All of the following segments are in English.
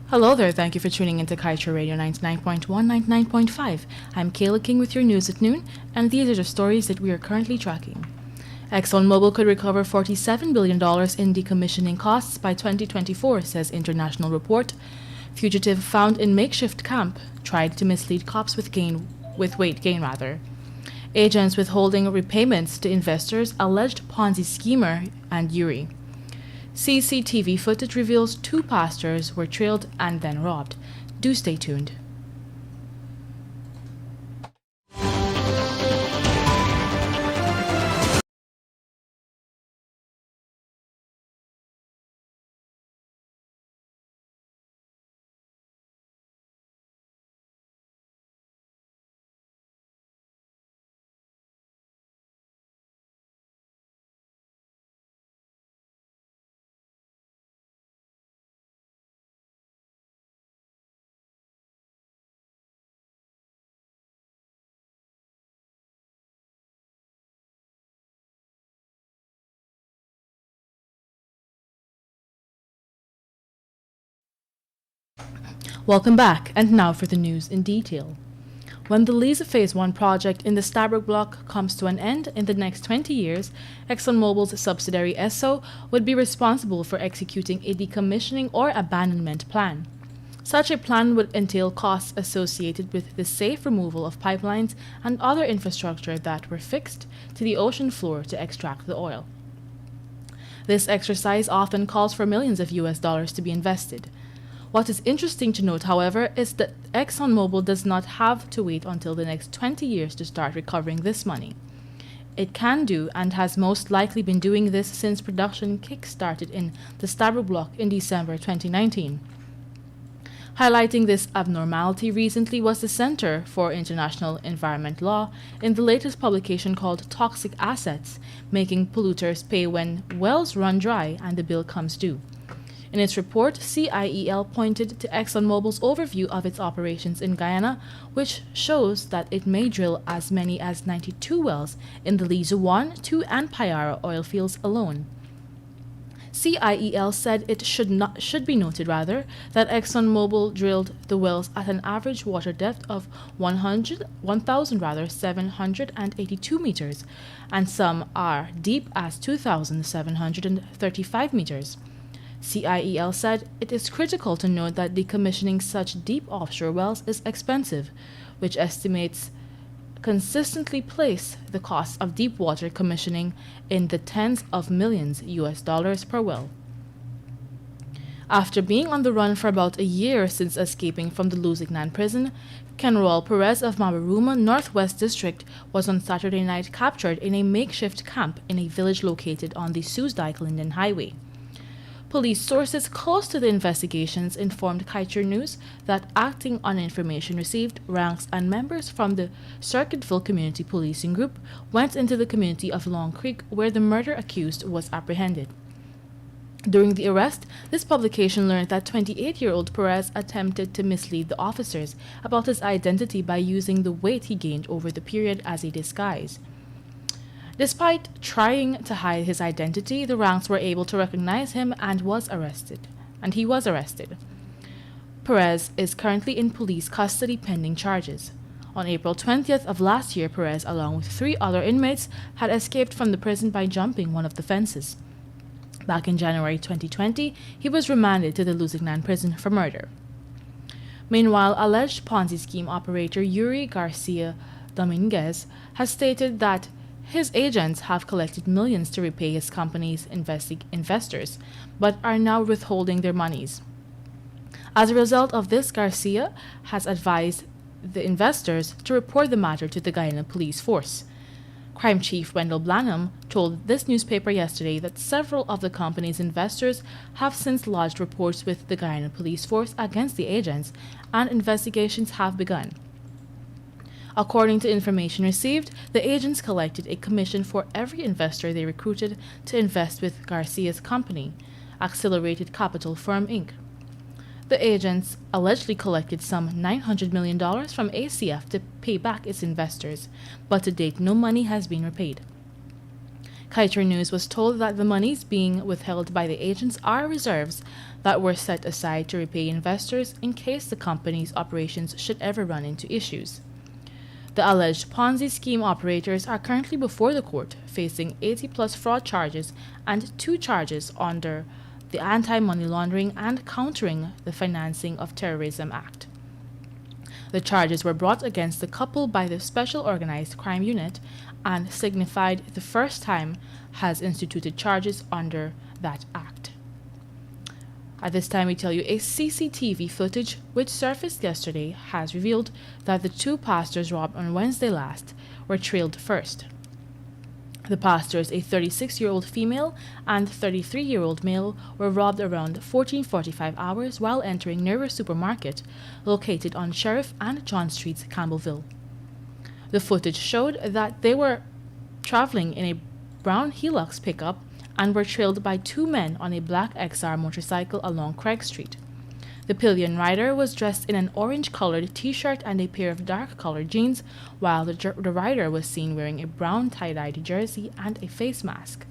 Hello there, thank you for tuning into Kaieteur Radio 99.1, 99.5. I'm Kayla King with your news at noon, and these are the stories that we are currently tracking. ExxonMobil could recover $47 billion in decommissioning costs by 2024, says international report. Fugitive found in makeshift camp tried to mislead cops with weight gain. Agents withholding repayments to investors, alleged Ponzi schemer, and Uri. CCTV footage reveals two pastors were trailed and then robbed. Do stay tuned. Welcome back, and now for the news in detail. When the Liza Phase 1 project in the Stabroek block comes to an end in the next 20 years, ExxonMobil's subsidiary Esso would be responsible for executing a decommissioning or abandonment plan. Such a plan would entail costs associated with the safe removal of pipelines and other infrastructure that were fixed to the ocean floor to extract the oil. This exercise often calls for millions of US dollars to be invested. What is interesting to note, however, is that ExxonMobil does not have to wait until the next 20 years to start recovering this money. It can do and has most likely been doing this since production kick-started in the Stabroek block in December 2019. Highlighting this abnormality recently was the Center for International Environment Law in the latest publication called Toxic Assets, Making Polluters Pay When Wells Run Dry and the Bill Comes Due. In its report, CIEL pointed to ExxonMobil's overview of its operations in Guyana, which shows that it may drill as many as 92 wells in the Liza 1, 2, and Payara oil fields alone. CIEL said it should be noted that ExxonMobil drilled the wells at an average water depth of 1,782 meters, and some are deep as 2,735 meters. CIEL said it is critical to note that decommissioning such deep offshore wells is expensive, which estimates consistently place the cost of deep water commissioning in the tens of millions US dollars per well. After being on the run for about a year since escaping from the Lusignan prison, Kenroal Perez of Mabaruma Northwest District was on Saturday night captured in a makeshift camp in a village located on the Soesdijk-Linden Highway. Police sources close to the investigations informed Kaieteur News that, acting on information received, ranks and members from the Circuitville Community Policing Group went into the community of Long Creek where the murder accused was apprehended. During the arrest, this publication learned that 28-year-old Perez attempted to mislead the officers about his identity by using the weight he gained over the period as a disguise. Despite trying to hide his identity, the ranks were able to recognize him and he was arrested. Perez is currently in police custody pending charges. On April 20th of last year, Perez, along with 3 other inmates, had escaped from the prison by jumping one of the fences. Back in January 2020, he was remanded to the Lusignan prison for murder. Meanwhile, alleged Ponzi scheme operator Yuri Garcia Dominguez has stated that his agents have collected millions to repay his company's investors, but are now withholding their monies. As a result of this, Garcia has advised the investors to report the matter to the Guyana Police Force. Crime Chief Wendell Blanham told this newspaper yesterday that several of the company's investors have since lodged reports with the Guyana Police Force against the agents, and investigations have begun. According to information received, the agents collected a commission for every investor they recruited to invest with Garcia's company, Accelerated Capital Firm Inc. The agents allegedly collected some $900 million from ACF to pay back its investors, but to date no money has been repaid. Kaieteur News was told that the monies being withheld by the agents are reserves that were set aside to repay investors in case the company's operations should ever run into issues. The alleged Ponzi scheme operators are currently before the court, facing 80-plus fraud charges and 2 charges under the Anti-Money Laundering and Countering the Financing of Terrorism Act. The charges were brought against the couple by the Special Organized Crime Unit and signified the first time has instituted charges under that act. At this time, we tell you a CCTV footage which surfaced yesterday has revealed that the 2 pastors robbed on Wednesday last were trailed first. The pastors, a 36-year-old female and 33-year-old male, were robbed around 14:45 hours while entering Nerva Supermarket, located on Sheriff and John Streets, Campbellville. The footage showed that they were traveling in a brown Hilux pickup and were trailed by 2 men on a black XR motorcycle along Craig Street. The pillion rider was dressed in an orange-colored t-shirt and a pair of dark-colored jeans, while the rider was seen wearing a brown tie-dyed jersey and a face mask.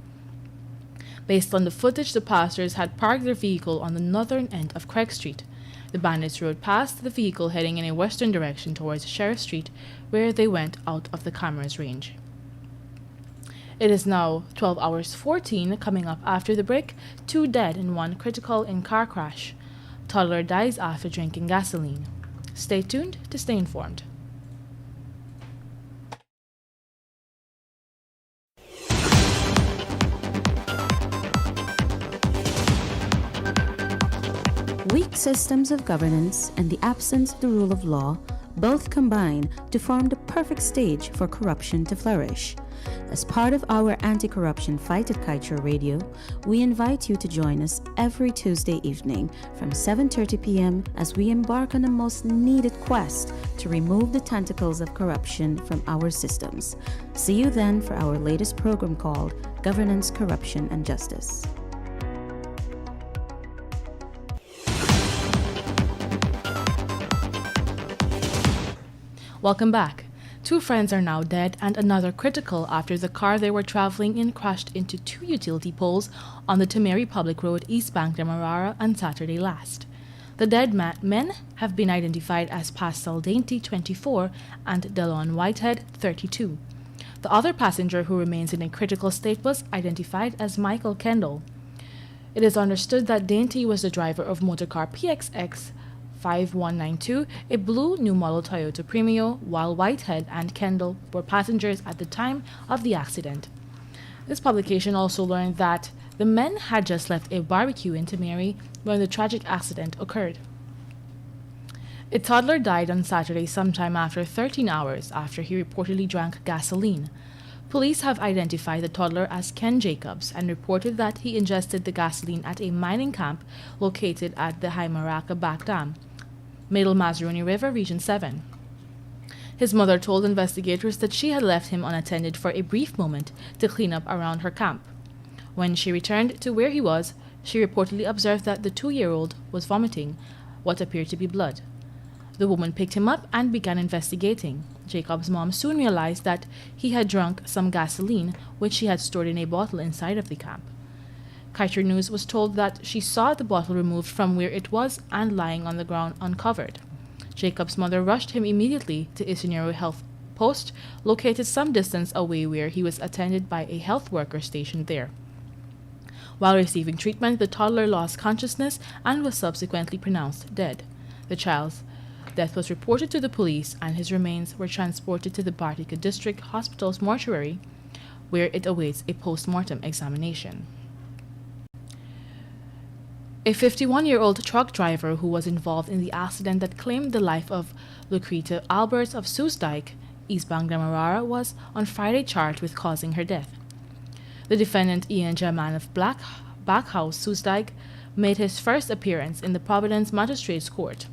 Based on the footage, the pastors had parked their vehicle on the northern end of Craig Street. The bandits rode past the vehicle heading in a western direction towards Sheriff Street, where they went out of the camera's range. It is now 12 hours 14 coming up after the break. 2 dead and 1 critical in car crash. Toddler dies after drinking gasoline. Stay tuned to stay informed. Weak systems of governance and the absence of the rule of law both combine to form the perfect stage for corruption to flourish. As part of our anti-corruption fight at Kaieteur Radio, we invite you to join us every Tuesday evening from 7:30 p.m. as we embark on a most needed quest to remove the tentacles of corruption from our systems. See you then for our latest program called Governance, Corruption, and Justice. Welcome back. 2 friends are now dead and another critical after the car they were traveling in crashed into 2 utility poles on the Temeri Public Road, East Bank, Demerara on Saturday last. The dead men have been identified as Pastel Dainty, 24, and Delon Whitehead, 32. The other passenger who remains in a critical state was identified as Michael Kendall. It is understood that Dainty was the driver of motorcar PXX 5192, a blue new model Toyota Premio, while Whitehead and Kendall were passengers at the time of the accident. This publication also learned that the men had just left a barbecue in Temeri when the tragic accident occurred. A toddler died on Saturday sometime after 13 hours after he reportedly drank gasoline. Police have identified the toddler as Ken Jacobs and reported that he ingested the gasoline at a mining camp located at the Haimaraka Back Dam, Middle Mazaruni River, Region 7. His mother told investigators that she had left him unattended for a brief moment to clean up around her camp. When she returned to where he was, she reportedly observed that the 2-year-old was vomiting what appeared to be blood. The woman picked him up and began investigating. Jacob's mom soon realized that he had drunk some gasoline, which she had stored in a bottle inside of the camp. Kaieteur News was told that she saw the bottle removed from where it was and lying on the ground uncovered. Jacob's mother rushed him immediately to Isinero Health Post, located some distance away, where he was attended by a health worker stationed there. While receiving treatment, the toddler lost consciousness and was subsequently pronounced dead. The child's death was reported to the police, and his remains were transported to the Bartica District Hospital's mortuary, where it awaits a post-mortem examination. A 51-year-old truck driver who was involved in the accident that claimed the life of Lucreta Alberts of Soesdijk, East Bank Demerara, was on Friday charged with causing her death. The defendant, Ian Jaman of Backhouse, Soesdijk, made his first appearance in the Providence Magistrates Court.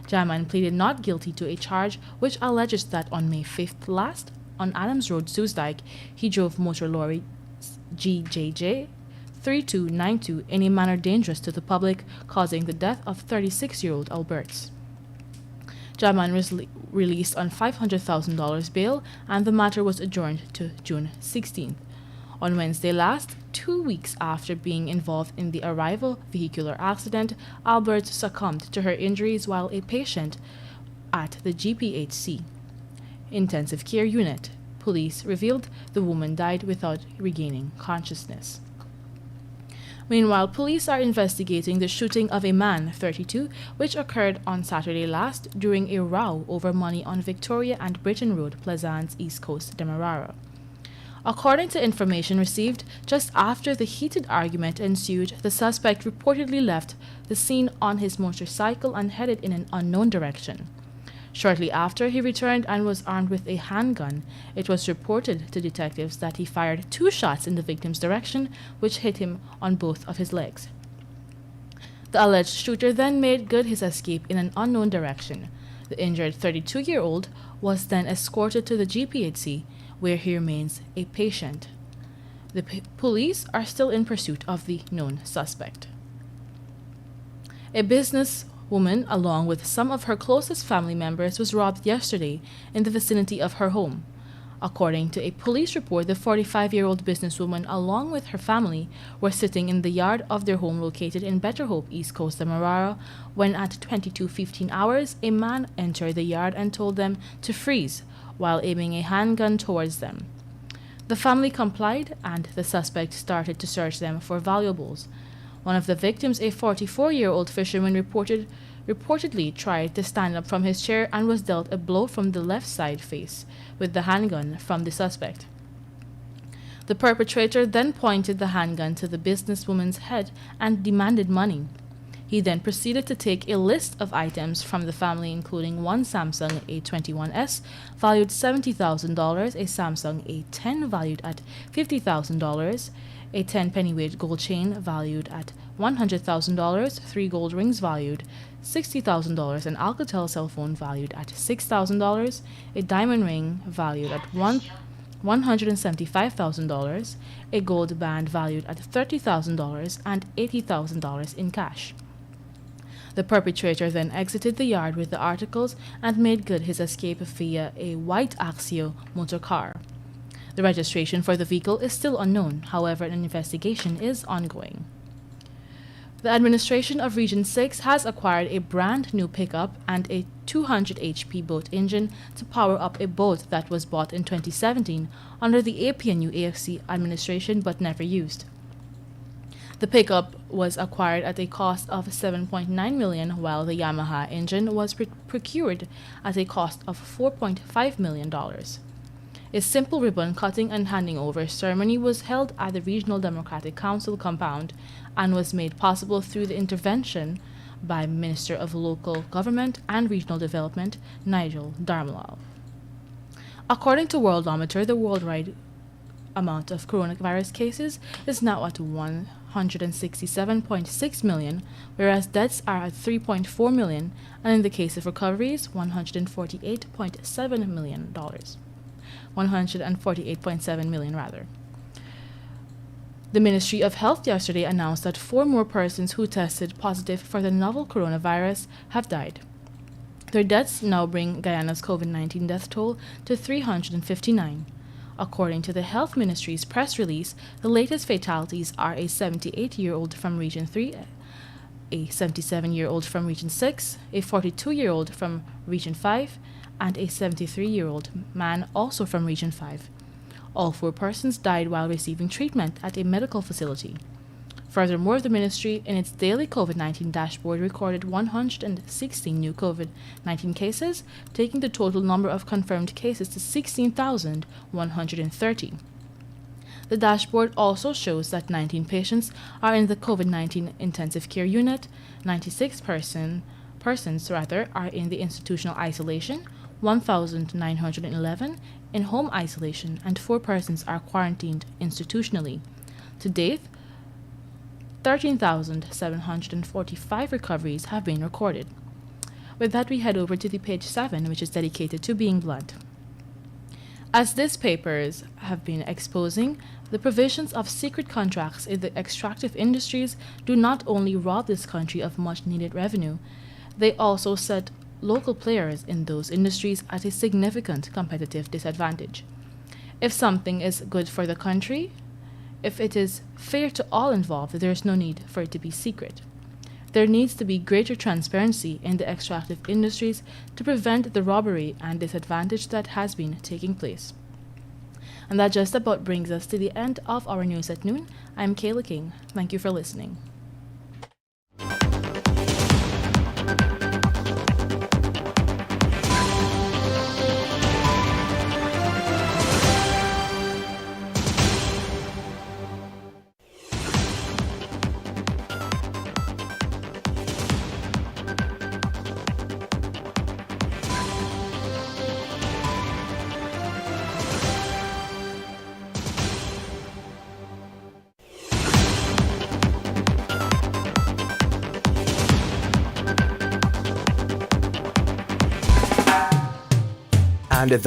Jaman pleaded not guilty to a charge which alleges that on May 5th last, on Adams Road, Soesdijk, he drove motor lorry GJJ 3292 in a manner dangerous to the public, causing the death of 36-year-old Alberts. Jaman was released on $500,000 bail, and the matter was adjourned to June 16th. On Wednesday last, 2 weeks after being involved in the arrival vehicular accident, Albert succumbed to her injuries while a patient at the GPHC intensive care unit. Police revealed the woman died without regaining consciousness. Meanwhile, police are investigating the shooting of a man, 32, which occurred on Saturday last during a row over money on Victoria and Britain Road, Plaisance, East Coast, Demerara. According to information received, just after the heated argument ensued, the suspect reportedly left the scene on his motorcycle and headed in an unknown direction. Shortly after, he returned and was armed with a handgun. It was reported to detectives that he fired 2 shots in the victim's direction, which hit him on both of his legs. The alleged shooter then made good his escape in an unknown direction. The injured 32-year-old was then escorted to the GPHC, where he remains a patient. The police are still in pursuit of the known suspect. A businesswoman, along with some of her closest family members, was robbed yesterday in the vicinity of her home. According to a police report, the 45-year-old businesswoman, along with her family, were sitting in the yard of their home located in Better Hope, East Coast, Demerara, when at 22:15 hours, a man entered the yard and told them to freeze while aiming a handgun towards them. The family complied, and the suspect started to search them for valuables. One of the victims, a 44-year-old fisherman, reportedly tried to stand up from his chair and was dealt a blow from the left side face with the handgun from the suspect. The perpetrator then pointed the handgun to the businesswoman's head and demanded money. He then proceeded to take a list of items from the family, including one Samsung A21s valued $70,000, a Samsung A10 valued at $50,000, a 10 pennyweight gold chain valued at $100,000, 3 gold rings valued $60,000, an Alcatel cell phone valued at $6,000, a diamond ring valued at $175,000, a gold band valued at $30,000, and $80,000 in cash. The perpetrator then exited the yard with the articles and made good his escape via a white Axio motor car. The registration for the vehicle is still unknown, however, an investigation is ongoing. The administration of Region 6 has acquired a brand new pickup and a 200 HP boat engine to power up a boat that was bought in 2017 under the APNU AFC administration but never used. The pickup was acquired at a cost of $7.9 million, while the Yamaha engine was procured at a cost of $4.5 million. A simple ribbon cutting and handing over ceremony was held at the Regional Democratic Council compound and was made possible through the intervention by Minister of Local Government and Regional Development, Nigel Darmalal. According to Worldometer, the worldwide amount of coronavirus cases is now at 167.6 million, whereas deaths are at 3.4 million, and in the case of recoveries, $148.7 million. 148.7 million rather. The Ministry of Health yesterday announced that 4 more persons who tested positive for the novel coronavirus have died. Their deaths now bring Guyana's COVID-19 death toll to 359. According to the Health Ministry's press release, the latest fatalities are a 78-year-old from Region 3, a 77-year-old from Region 6, a 42-year-old from Region 5, and a 73-year-old man also from Region 5. All 4 persons died while receiving treatment at a medical facility. Furthermore, the ministry, in its daily COVID-19 dashboard, recorded 116 new COVID-19 cases, taking the total number of confirmed cases to 16,130. The dashboard also shows that 19 patients are in the COVID-19 intensive care unit, 96 persons are in the institutional isolation, 1,911 in home isolation, and 4 persons are quarantined institutionally. To date, 13,745 recoveries have been recorded. With that, we head over to the page 7, which is dedicated to being blunt. As these papers have been exposing, the provisions of secret contracts in the extractive industries do not only rob this country of much-needed revenue, they also set local players in those industries at a significant competitive disadvantage. If something is good for the country, If it is fair to all involved, there is no need for it to be secret. There needs to be greater transparency in the extractive industries to prevent the robbery and disadvantage that has been taking place. And that just about brings us to the end of our news at noon. I'm Kayla King. Thank you for listening.